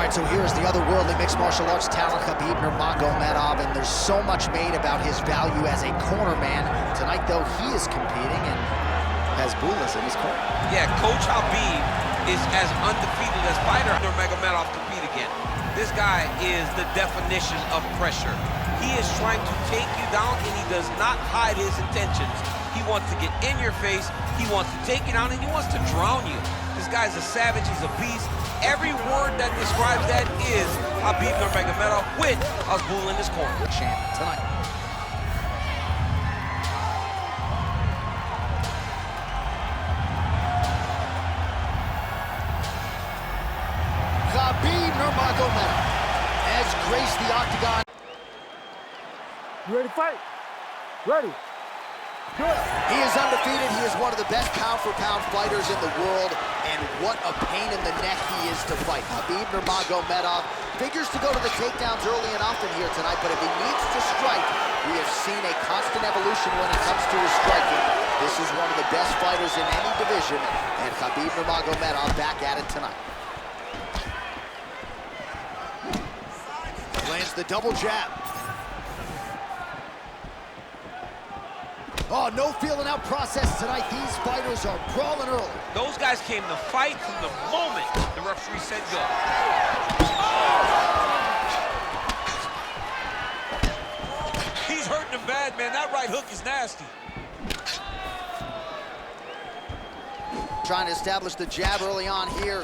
right, so here's the otherworldly mixed martial arts talent, Khabib Nurmagomedov, and there's so much made about his value as a corner man. Tonight, though, he is competing and has Bulas in his corner. Yeah, Coach Habib is as undefeated as fighter Nurmagomedov compete again. This guy is the definition of pressure. He is trying to take you down, and he does not hide his intentions. He wants to get in your face, he wants to take you down, and he wants to drown you. This guy's a savage, he's a beast. Every word that describes that is Khabib Nurmagomedov with Abdul in his corner. Champ tonight. Khabib Nurmagomedov has graced the octagon. You ready to fight? Ready. Good. He is undefeated. He is one of the best pound-for-pound fighters in the world, and what a pain in the neck he is to fight. Khabib Nurmagomedov figures to go to the takedowns early and often here tonight, but if he needs to strike, we have seen a constant evolution when it comes to his striking. This is one of the best fighters in any division, and Khabib Nurmagomedov back at it tonight. Lands the double jab. Oh, no feeling out process tonight. These fighters are brawling early. Those guys came to fight from the moment the referee said go. He's hurting him bad, man. That right hook is nasty. Trying to establish the jab early on here.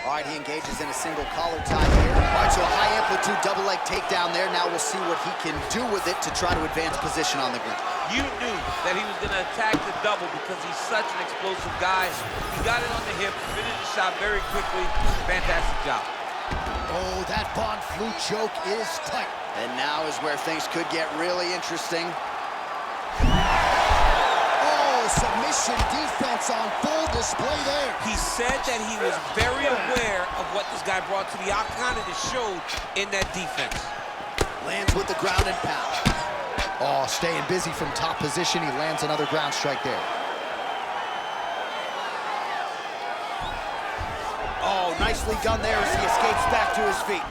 All right, he engages in a single collar tie here. All right, so a high amplitude double leg takedown there. Now we'll see what he can do with it to try to advance position on the ground. You knew that he was gonna attack the double because he's such an explosive guy. He got it on the hip, finished the shot very quickly. Fantastic job. Oh, that Von Flue choke is tight. And now is where things could get really interesting. Submission defense on full display there. He said that he was very aware of what this guy brought to the octagon, and it showed in that defense. Lands with the ground and pound. Oh, staying busy from top position. He lands another ground strike there. Oh, nicely done there as he escapes back to his feet.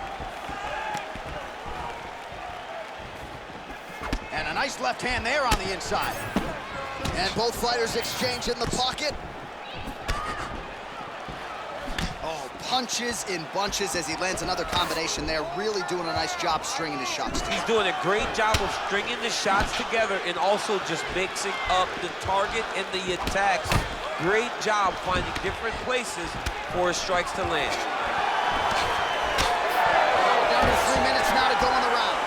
And a nice left hand there on the inside. And both fighters exchange in the pocket. Oh, punches in bunches as he lands another combination there. Really doing a nice job stringing his shots together. He's doing a great job of stringing the shots together and also just mixing up the target and the attacks. Great job finding different places for his strikes to land. Down to 3 minutes now to go in the round.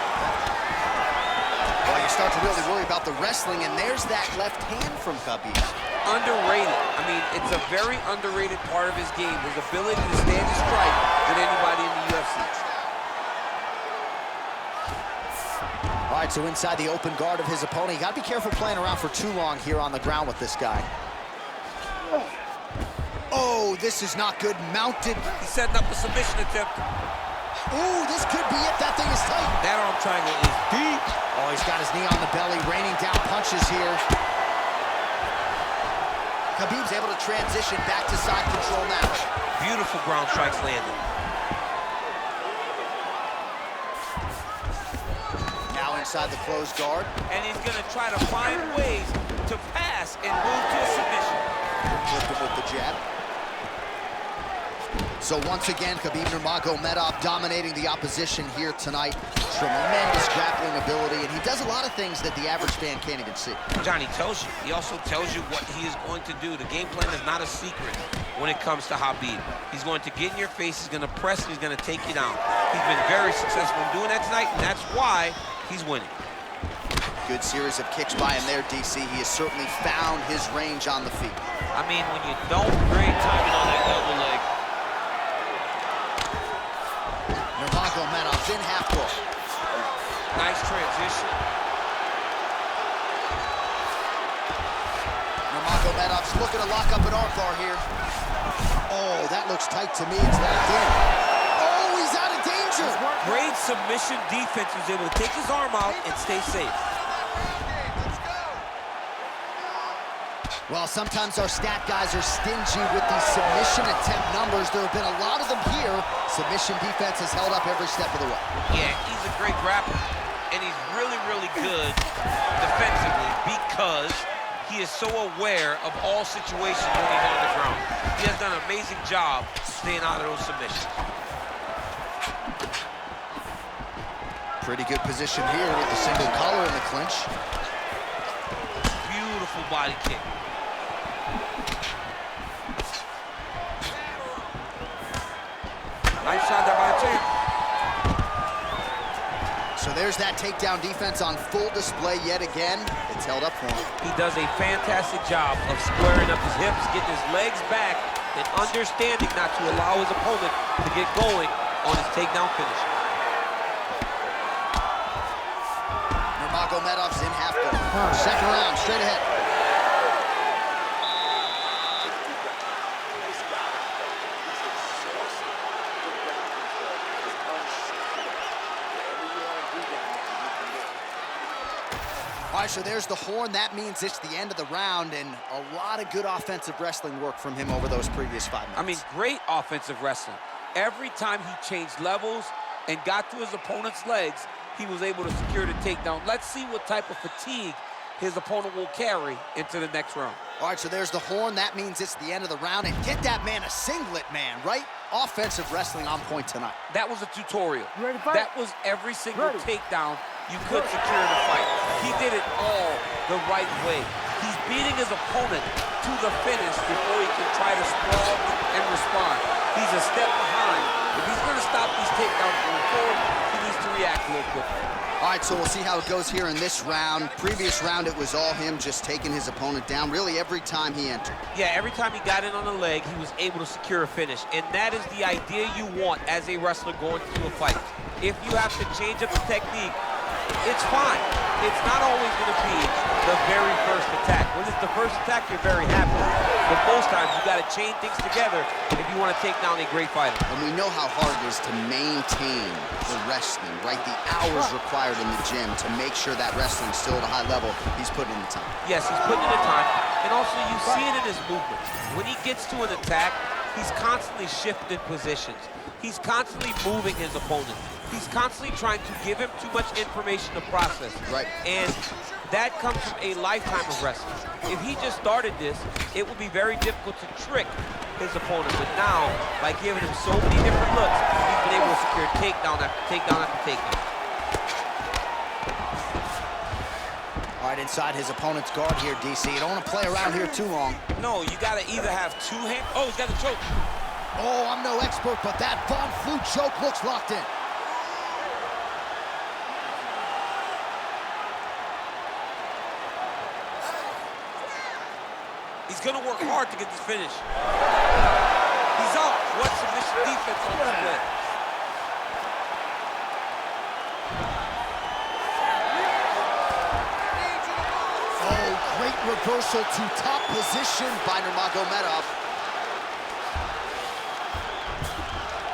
Well, you start to really worry about the wrestling, and there's that left hand from Khabib. Underrated. I mean, it's a very underrated part of his game, his ability to stand and strike than anybody in the UFC. All right, so inside the open guard of his opponent, you got to be careful playing around for too long here on the ground with this guy. Oh, this is not good. Mounted. He's setting up a submission attempt. Ooh, this could be it. That thing is tight. That arm triangle is deep. Oh, he's got his knee on the belly, raining down punches here. Khabib's able to transition back to side control now. Beautiful ground strikes landed. Now inside the closed guard. And he's gonna try to find ways to pass and move to a submission. Flipped him with the jab. So once again, Khabib Nurmagomedov dominating the opposition here tonight. Tremendous grappling ability, and he does a lot of things that the average fan can't even see. Johnny tells you. He also tells you what he is going to do. The game plan is not a secret when it comes to Khabib. He's going to get in your face, he's going to press, and he's going to take you down. He's been very successful in doing that tonight, and that's why he's winning. Good series of kicks by him there, DC. He has certainly found his range on the feet. I mean, when you don't great timing on that double leg. Nurmagomedov's in half guard. Nice transition. Nurmagomedov's looking to lock up an armbar here. Oh, that looks tight to me. It's locked in. Oh, he's out of danger. Great submission defense. He was able to take his arm out and stay safe. Well, sometimes our stat guys are stingy with these submission attempt numbers. There have been a lot of them here. Submission defense has held up every step of the way. Yeah, he's a great grappler, and he's really, really good defensively because he is so aware of all situations when he's on the ground. He has done an amazing job staying out of those submissions. Pretty good position here with the single collar in the clinch. Beautiful body kick. Nice shot there by the champ. So there's that takedown defense on full display yet again. It's held up for him. He does a fantastic job of squaring up his hips, getting his legs back, and understanding not to allow his opponent to get going on his takedown finish. Nurmagomedov's in half guard. Second round, straight ahead. All right, so there's the horn. That means it's the end of the round, and a lot of good offensive wrestling work from him over those previous 5 minutes. I mean, great offensive wrestling. Every time he changed levels and got to his opponent's legs, he was able to secure the takedown. Let's see what type of fatigue his opponent will carry into the next round. All right, so there's the horn. That means it's the end of the round, and get that man a singlet, man, right? Offensive wrestling on point tonight. That was a tutorial. You ready to fight? That was every single takedown you could secure in a fight. He did it all the right way. He's beating his opponent to the finish before he can try to sprawl and respond. He's a step behind. If he's going to stop these takedowns going forward, he needs to react a little quicker. All right, so we'll see how it goes here in this round. Previous round, it was all him just taking his opponent down really every time he entered. Yeah, every time he got in on the leg, he was able to secure a finish. And that is the idea you want as a wrestler going through a fight. If you have to change up the technique, it's fine. It's not always going to be the very first attack. When it's the first attack, you're very happy. But most times, you got to chain things together if you want to take down a great fighter. And we know how hard it is to maintain the wrestling, right? The hours required in the gym to make sure that wrestling's still at a high level. He's putting in the time. Yes, he's putting in the time. And also, you see it in his movement. When he gets to an attack, he's constantly shifting positions. He's constantly moving his opponent. He's constantly trying to give him too much information to process. Right. And that comes from a lifetime of wrestling. If he just started this, it would be very difficult to trick his opponent. But now, by giving him so many different looks, he's been able to secure takedown after takedown after takedown. All right, inside his opponent's guard here, DC. You don't want to play around here too long. No, you got to either have two hands. Oh, he's got the choke. Oh, I'm no expert, but that Von Flue choke looks locked in. He's going to work hard to get this finish. He's out. What submission defense on display. Oh, great reversal to top position by Nurmagomedov.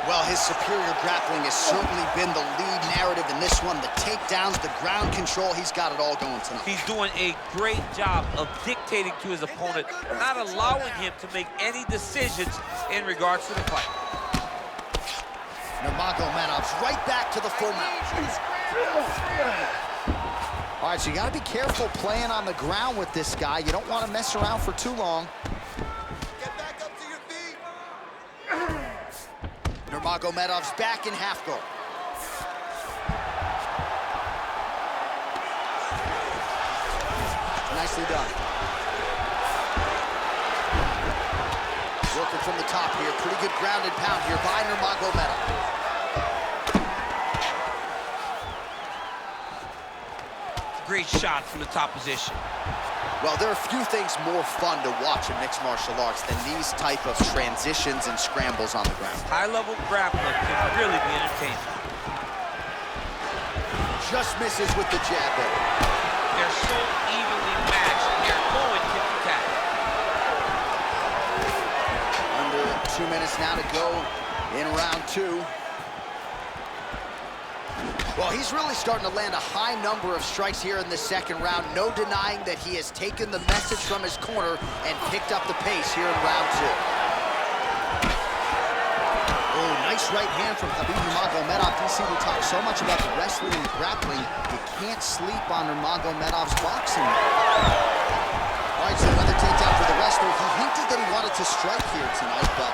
Well, his superior grappling has certainly been the lead narrative in this one. The takedowns, the ground control, he's got it all going tonight. He's doing a great job of dictating to his opponent, not allowing him to make any decisions in regards to the fight. Nurmagomedov's right back to the full mount. All right, so you got to be careful playing on the ground with this guy. You don't want to mess around for too long. Nurmagomedov's back in half guard. Nicely done. Working from the top here. Pretty good grounded pound here by Nurmagomedov. Great shot from the top position. Well, there are few things more fun to watch in mixed martial arts than these type of transitions and scrambles on the ground. High-level grappling can really be entertaining. Just misses with the jab there. They're so evenly matched. They're going tit-for-tat. Under 2 minutes now to go in round two. Well, he's really starting to land a high number of strikes here in the second round. No denying that he has taken the message from his corner and picked up the pace here in round 2. Oh, nice right hand from Khabib Nurmagomedov. DC, we talk so much about the wrestling and grappling. You can't sleep on Nurmagomedov's boxing. All right, so another takedown for the wrestler. He hinted that he wanted to strike here tonight, but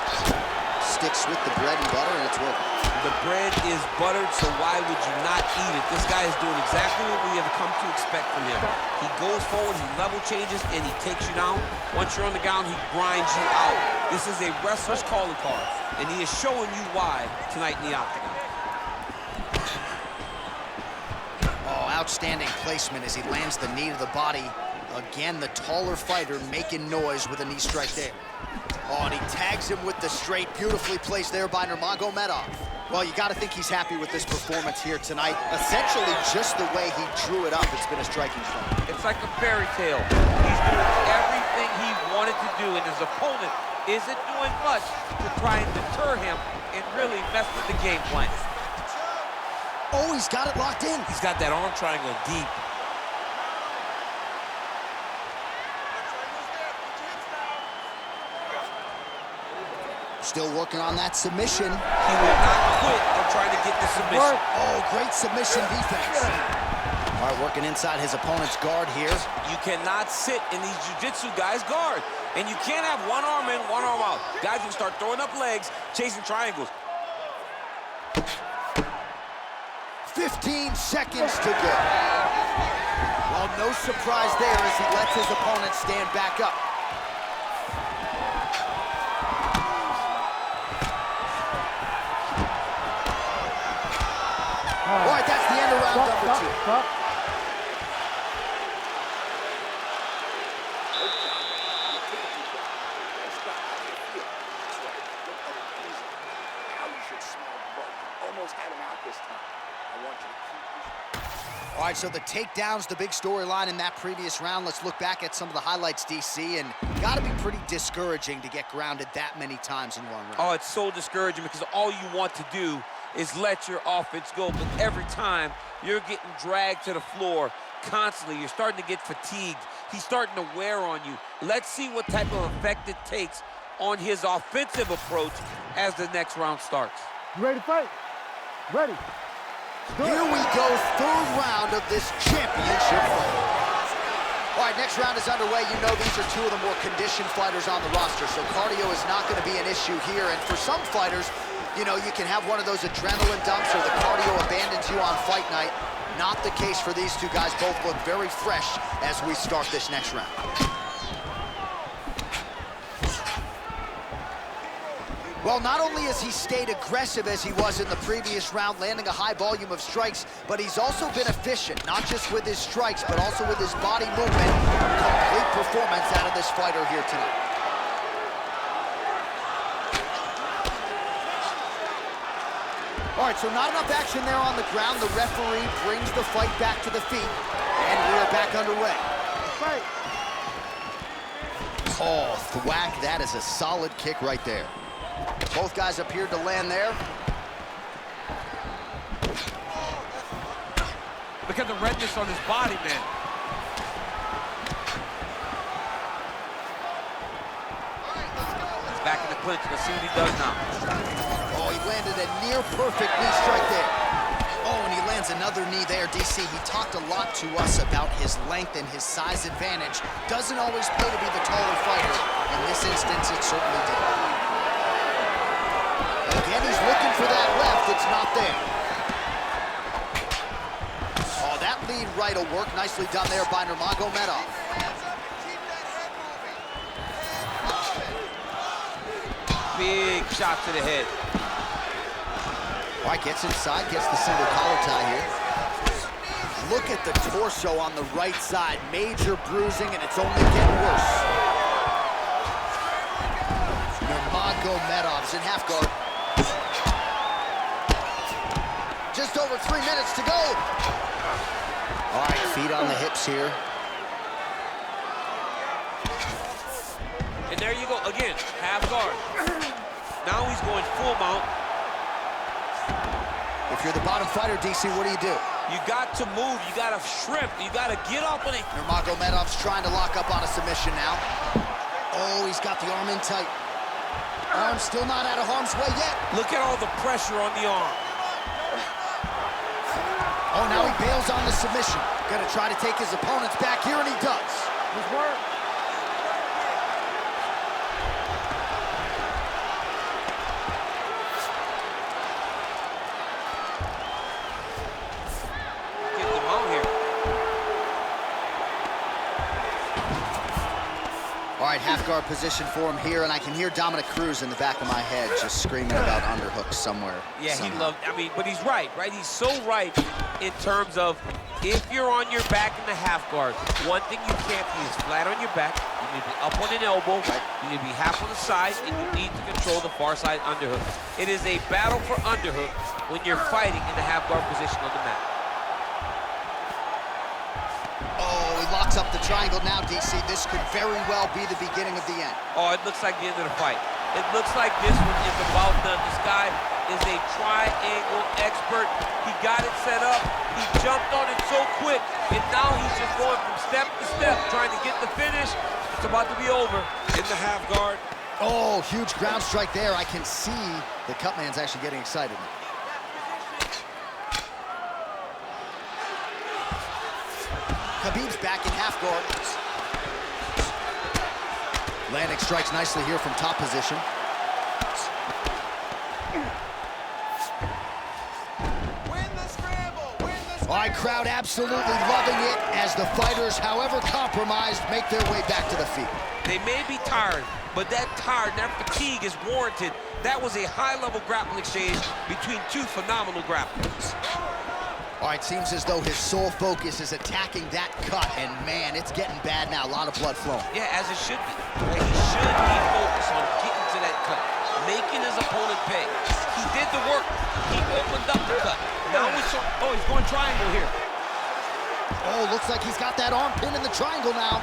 sticks with the bread and butter, and it's working. The bread is buttered, so why would you not eat it? This guy is doing exactly what we have come to expect from him. He goes forward, he level changes, and he takes you down. Once you're on the ground, he grinds you out. This is a wrestler's calling card, and he is showing you why tonight in the octagon. Oh, outstanding placement as he lands the knee to the body. Again, the taller fighter making noise with a knee strike there. Oh, and he tags him with the straight, beautifully placed there by Nurmagomedov. Well, you got to think he's happy with this performance here tonight. Essentially, just the way he drew it up, it's been a striking fight. It's like a fairy tale. He's doing everything he wanted to do, and his opponent isn't doing much to try and deter him and really mess with the game plan. Oh, he's got it locked in. He's got that arm triangle deep. Still working on that submission. He will not quit on trying to get the submission. Oh, great submission defense. All right, working inside his opponent's guard here. You cannot sit in these jiu-jitsu guys' guard. And you can't have one arm in, one arm out. Guys will start throwing up legs, chasing triangles. 15 seconds to go. Well, no surprise there as he lets his opponent stand back up. All right, that's the end of round number 2. All right, so the takedown's the big storyline in that previous round. Let's look back at some of the highlights, DC, and got to be pretty discouraging to get grounded that many times in one round. Oh, it's so discouraging because all you want to do is let your offense go, but every time you're getting dragged to the floor constantly, you're starting to get fatigued. He's starting to wear on you. Let's see what type of effect it takes on his offensive approach as the next round starts. You ready to fight? Ready. Here we go, third round of this championship fight. All right, next round is underway. You know these are two of the more conditioned fighters on the roster, so cardio is not going to be an issue here. And for some fighters, you know, you can have one of those adrenaline dumps or the cardio abandons you on fight night. Not the case for these two guys. Both look very fresh as we start this next round. Well, not only has he stayed aggressive as he was in the previous round, landing a high volume of strikes, but he's also been efficient, not just with his strikes, but also with his body movement. Complete performance out of this fighter here tonight. All right, so not enough action there on the ground. The referee brings the fight back to the feet, and we are back underway. Fight. Oh, thwack, that is a solid kick right there. Both guys appeared to land there. Look at the redness on his body, man. He's back in the clinch. Let's see what he does now. Oh, he landed a near-perfect knee strike there. Oh, and he lands another knee there, DC. He talked a lot to us about his length and his size advantage. Doesn't always pay to be the taller fighter. In this instance, it certainly did. Again, he's looking for that left. It's not there. Oh, that lead right will work. Nicely done there by Nurmagomedov. Big shot to the head. All right, gets inside, gets the single collar tie here. Look at the torso on the right side. Major bruising, and it's only getting worse. Nurmagomedov's in half guard. Just over 3 minutes to go. All right, feet on the hips here. And there you go, again, half guard. Now he's going full mount. If you're the bottom fighter, DC, what do? You got to move, you got to shrimp, you got to get up on it. Nurmagomedov's trying to lock up on a submission now. Oh, he's got the arm in tight. Arm still not out of harm's way yet. Look at all the pressure on the arm. Oh, now he bails on the submission. Gonna try to take his opponents back here, and he does. Good work. Get them out here. All right, half guard position for him here, and I can hear Dominic Cruz in the back of my head just screaming about underhooks somewhere. Yeah, somehow. he loved, but he's right? He's so right in terms of if you're on your back in the half guard, one thing you can't be is flat on your back. You need to be up on an elbow. Right. You need to be half on the side, and you need to control the far side underhook. It is a battle for underhook when you're fighting in the half guard position on the mat. Oh, he locks up the triangle now, DC. This could very well be the beginning of the end. Oh, it looks like the end of the fight. It looks like this one is about done. This guy is a triangle expert. He got it set up. He jumped on it so quick, and now he's just going from step to step, trying to get the finish. It's about to be over in the half guard. Oh, huge ground strike there. I can see the cut man's actually getting excited. Khabib's back in half guard. Landing strikes nicely here from top position. All right, crowd absolutely loving it as the fighters, however compromised, make their way back to the feet. They may be tired, but that fatigue is warranted. That was a high-level grappling exchange between two phenomenal grapplers. All right, seems as though his sole focus is attacking that cut, and man, it's getting bad now. A lot of blood flowing. Yeah, as it should be. He should be focused on getting to that cut, making his opponent pay. He did the work. He opened up the cut. Now he's going triangle here. Oh, looks like he's got that arm pin in the triangle now.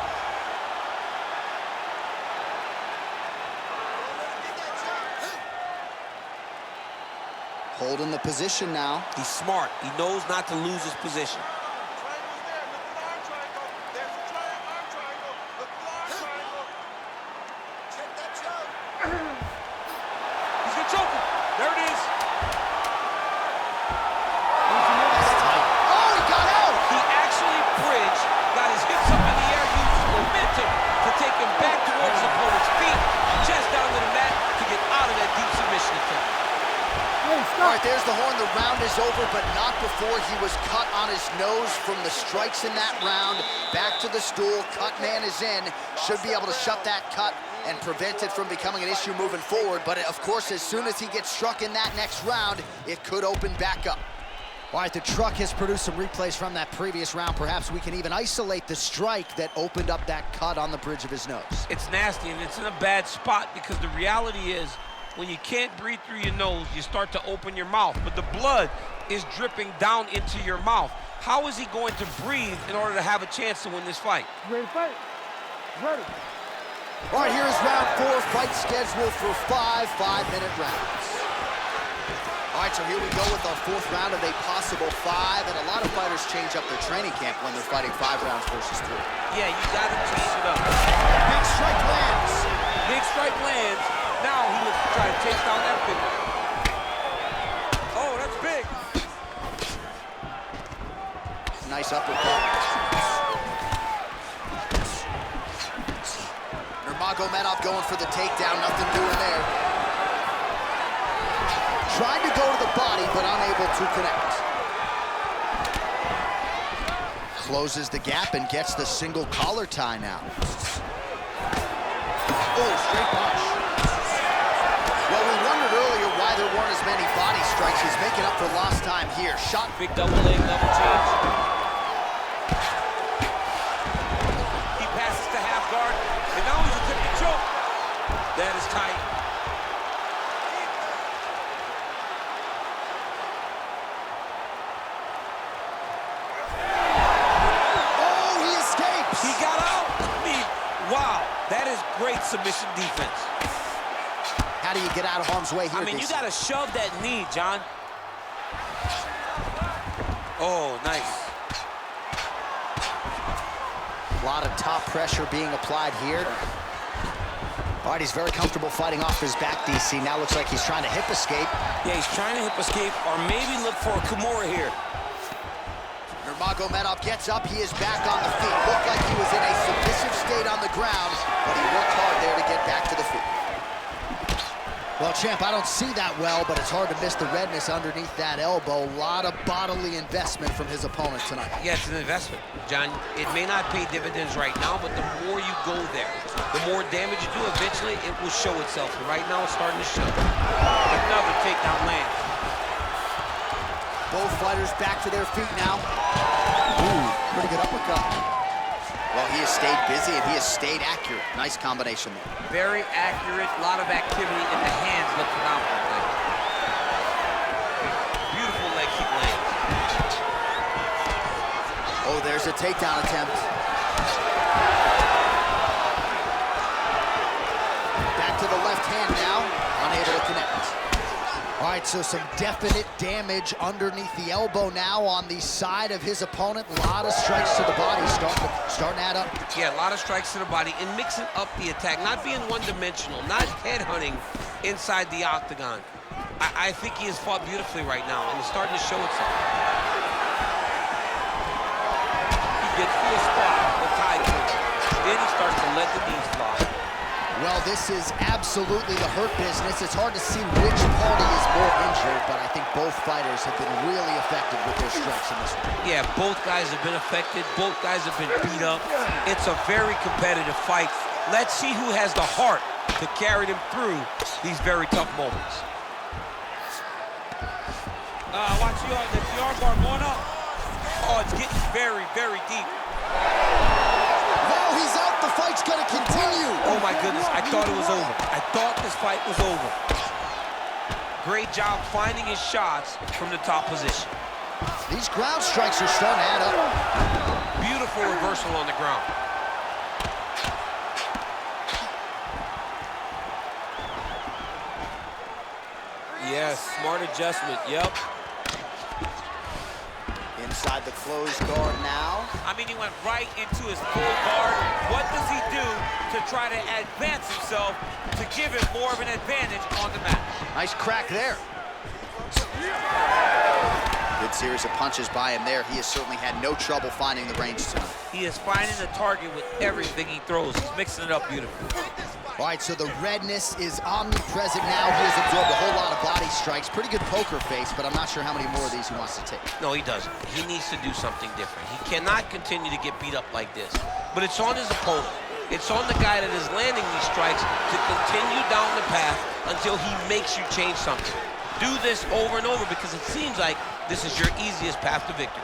Holding the position now. He's smart. He knows not to lose his position. He's gonna choke him. There it is. Oh, he got out! He actually bridged, got his hips up in the air, used momentum to take him back towards his opponent's feet, chest down to the mat to get out of that deep submission attempt. All right, there's the horn. The round is over, but not before he was cut on his nose from the strikes in that round. Back to the stool. Cut man is in. Should be able to shut that cut and prevent it from becoming an issue moving forward. But, of course, as soon as he gets struck in that next round, it could open back up. All right, the truck has produced some replays from that previous round. Perhaps we can even isolate the strike that opened up that cut on the bridge of his nose. It's nasty, and it's in a bad spot because the reality is, when you can't breathe through your nose, you start to open your mouth, but the blood is dripping down into your mouth. How is he going to breathe in order to have a chance to win this fight? Ready to fight? Ready. All right, here is round 4, fight scheduled for 5 5-minute rounds. All right, so here we go with our 4th round of a possible 5, and a lot of fighters change up their training camp when they're fighting 5 rounds versus 3. Yeah, you got to change it up. Big strike lands. Big strike lands. Now he looks to try to chase down that big one. Oh, that's big. Nice uppercut. Nurmagomedov going for the takedown, nothing doing there. Trying to go to the body, but unable to connect. Closes the gap and gets the single collar tie now. Oh, straight punch. Well, we wondered earlier why there weren't as many body strikes. He's making up for lost time here. Shot. Big double leg, double change. He passes to half guard, and now he's attempting to choke. That is tight. Oh, he escapes. He got out. I mean, wow, that is great submission defense. How do you get out of harm's way here? I mean, you got to shove that knee, John. Oh, nice. A lot of top pressure being applied here. All right, he's very comfortable fighting off his back, DC. Now looks like he's trying to hip escape. Yeah, he's trying to hip escape or maybe look for a Kimura here. Nurmagomedov gets up, he is back on the feet. Looked like he was in a submissive state on the ground, but he worked hard there to get back to the feet. Well, champ, I don't see that well, but it's hard to miss the redness underneath that elbow. A lot of bodily investment from his opponent tonight. Yeah, it's an investment, John. It may not pay dividends right now, but the more you go there, the more damage you do, eventually it will show itself. And right now it's starting to show. Another takedown lands. Both fighters back to their feet now. Ooh, pretty good uppercut. Well, he has stayed busy and he has stayed accurate. Nice combination there. Very accurate, a lot of activity, and the hands look phenomenal. Beautiful leg kick lands. Oh, there's a takedown attempt. Back to the left hand now, unable to connect. All right, so some definite damage underneath the elbow now on the side of his opponent. A lot of strikes to the body starting to add up. Yeah, a lot of strikes to the body and mixing up the attack, not being one-dimensional, not headhunting inside the octagon. I think he has fought beautifully right now, and it's starting to show itself. He gets to a spot, the tie to it. Then he starts to let the knees fly. Well, this is absolutely the hurt business. It's hard to see which party is more injured, but I think both fighters have been really effective with their strikes in this one. Yeah, both guys have been affected. Both guys have been beat up. It's a very competitive fight. Let's see who has the heart to carry them through these very tough moments. Watch the arm bar going up. Oh, it's getting very, very deep. Well, he's out. The fight's gonna continue. Oh my goodness, I thought it was over. I thought this fight was over. Great job finding his shots from the top position. These ground strikes are starting to add up. Beautiful reversal on the ground. Yes, smart adjustment, yep. Inside the closed guard now. I mean, he went right into his full guard. What does he do to try to advance himself to give him more of an advantage on the mat? Nice crack there. Good series of punches by him there. He has certainly had no trouble finding the range tonight. He is finding the target with everything he throws. He's mixing it up beautifully. All right, so the redness is omnipresent now. He has absorbed a whole lot of body strikes. Pretty good poker face, but I'm not sure how many more of these he wants to take. No, he doesn't. He needs to do something different. He cannot continue to get beat up like this. But it's on his opponent. It's on the guy that is landing these strikes to continue down the path until he makes you change something. Do this over and over because it seems like this is your easiest path to victory.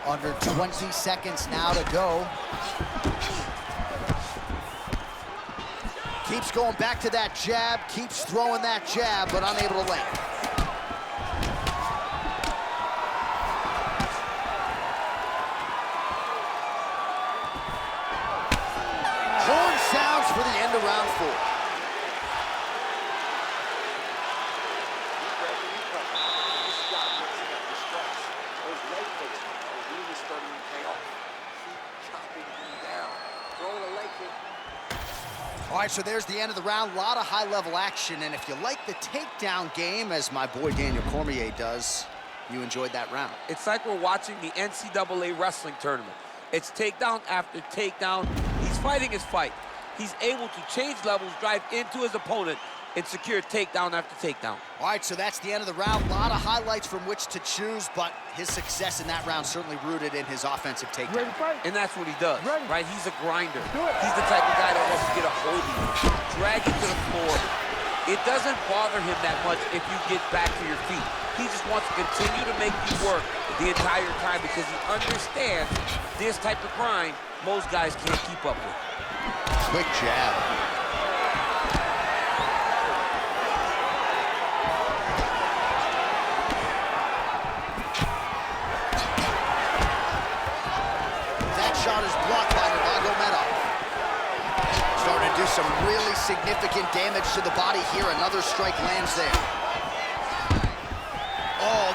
Under 20 seconds now to go. Keeps going back to that jab, keeps throwing that jab, but unable to land. Horn sounds for the end of round 4. All right, so there's the end of the round. A lot of high-level action, and if you like the takedown game, as my boy Daniel Cormier does, you enjoyed that round. It's like we're watching the NCAA wrestling tournament. It's takedown after takedown. He's fighting his fight. He's able to change levels, drive into his opponent, and secure takedown after takedown. All right, so that's the end of the round. A lot of highlights from which to choose, but his success in that round certainly rooted in his offensive takedown. And that's what he does, right? He's a grinder. Do it. He's the type of guy that wants to get a hold of you, drag you to the floor. It doesn't bother him that much if you get back to your feet. He just wants to continue to make you work the entire time because he understands this type of grind most guys can't keep up with. Quick jab. Shot is blocked by Nurmagomedov. Starting to do some really significant damage to the body here. Another strike lands there. Oh,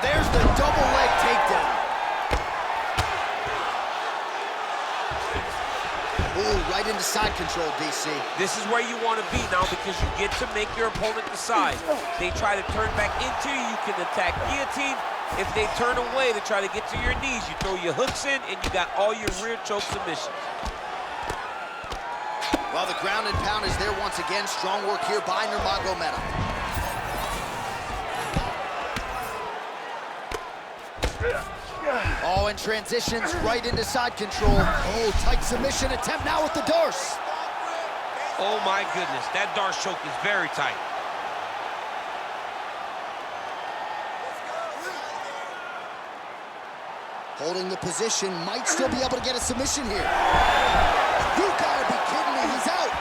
into side control, DC. This is where you want to be now because you get to make your opponent decide. They try to turn back into you, you can attack guillotine. If they turn away to try to get to your knees, you throw your hooks in and you got all your rear choke submissions. Well, the ground and pound is there once again. Strong work here by Nurmagomedov. Oh, and transitions right into side control. Oh, tight submission attempt now with the Darce. Oh my goodness, that Darce choke is very tight. Holding the position, might still be able to get a submission here. You gotta be kidding me, he's out.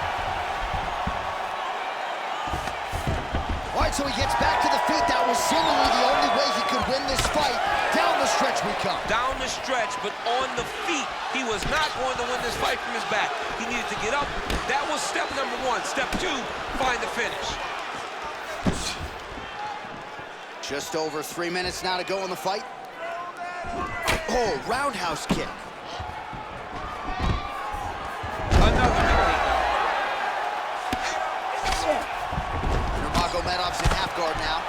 All right, so he gets back to the feet. That was seemingly the only way he could win this fight. Down the stretch we come. Down the stretch, but on the feet. He was not going to win this fight from his back. He needed to get up. That was step number one. Step two, find the finish. Just over 3 minutes now to go in the fight. Oh, roundhouse kick. Another takedown. Nurmagomedov's in half guard now.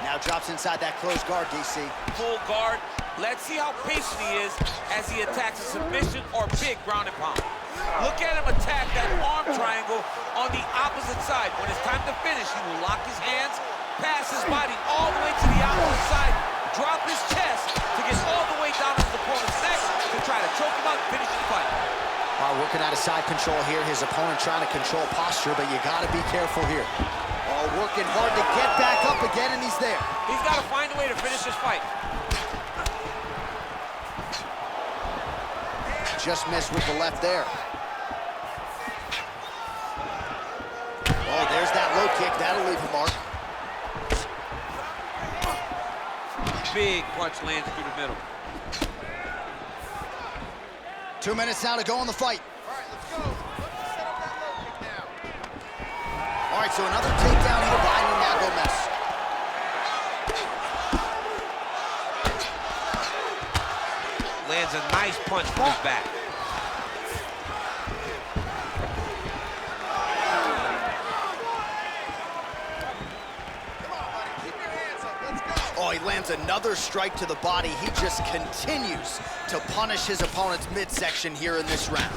Now drops inside that closed guard, DC. Full guard. Let's see how patient he is as he attacks a submission or big ground and pound. Look at him attack that arm triangle on the opposite side. When it's time to finish, he will lock his hands, pass his body all the way to the opposite side, drop his chest to get all the way down to his opponent's neck to try to choke him out and finish the fight. Working out of side control here. His opponent trying to control posture, but you got to be careful here. Oh, working hard to get back up again, and he's there. He's got to find a way to finish this fight. Just missed with the left there. Oh, there's that low kick. That'll leave a mark. Big punch lands through the middle. 2 minutes now to go in the fight. All right, let's go. Let's set up that low kick now. All right, so another takedown here by Nurmagomedov. Lands a nice punch from his back. Oh, he lands another strike to the body. He just continues to punish his opponent's midsection here in this round.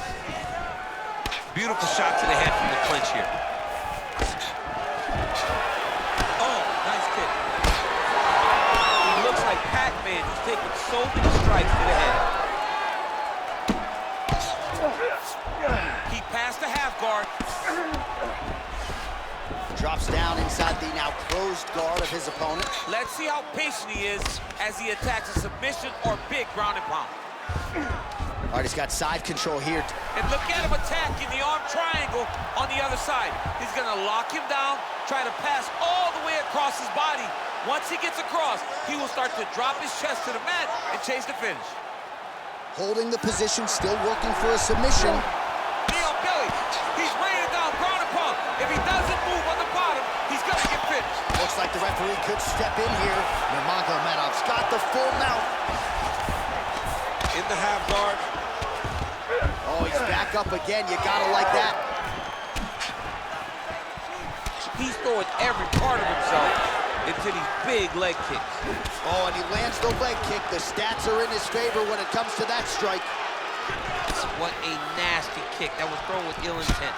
Beautiful shot to the head from the clinch here. Oh, nice kick. He looks like Pac-Man. He's taking so many strikes to the head. He passed the half guard. Drops down inside the now closed guard of his opponent. Let's see how patient he is as he attacks a submission or big ground and pound. All right, he's got side control here. And look at him attacking the arm triangle on the other side. He's gonna lock him down, try to pass all the way across his body. Once he gets across, he will start to drop his chest to the mat and chase the finish. Holding the position, still working for a submission. Knee on belly. He's raining down ground and pound. If he doesn't move on the bottom, he's gonna get finished. Looks like the referee could step in here. Nurmagomedov's got the full mount. In the half guard. Oh, he's back up again. You gotta like that. He's throwing every part of himself into these big leg kicks. Oh, and he lands the leg kick. The stats are in his favor when it comes to that strike. What a nasty kick. That was thrown with ill intent.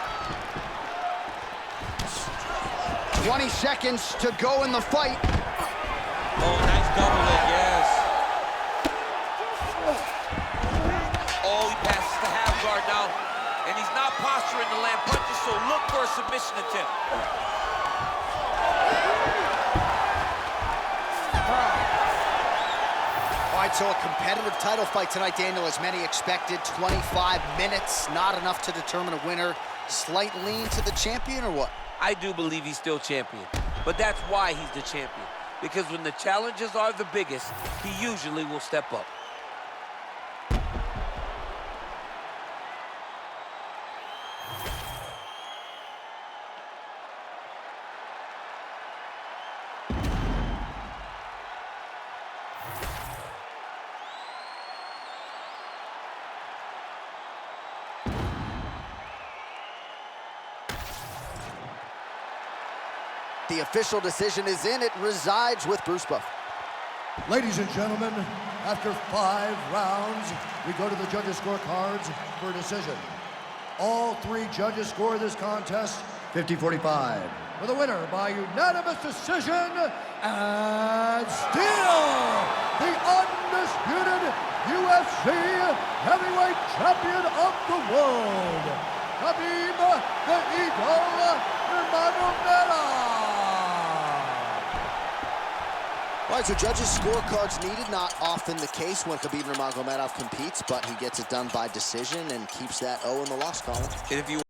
20 seconds to go in the fight. Oh, nice double leg, yes. Oh, he passes the half guard now. And he's not posturing to land punches, so look for a submission attempt. All right, so a competitive title fight tonight, Daniel, as many expected. 25 minutes, not enough to determine a winner. Slight lean to the champion, or what? I do believe he's still champion, but that's why he's the champion. Because when the challenges are the biggest, he usually will step up. The official decision is in. It resides with Bruce Buff. Ladies and gentlemen, after 5 rounds, we go to the judges' scorecards for a decision. All 3 judges score this contest 50-45. For the winner by unanimous decision, and still the undisputed UFC heavyweight champion of the world, Khabib the Eagle Nurmagomedov. All right, so judges' scorecards needed. Not often the case when Khabib Nurmagomedov competes, but he gets it done by decision and keeps that O in the loss column. And if you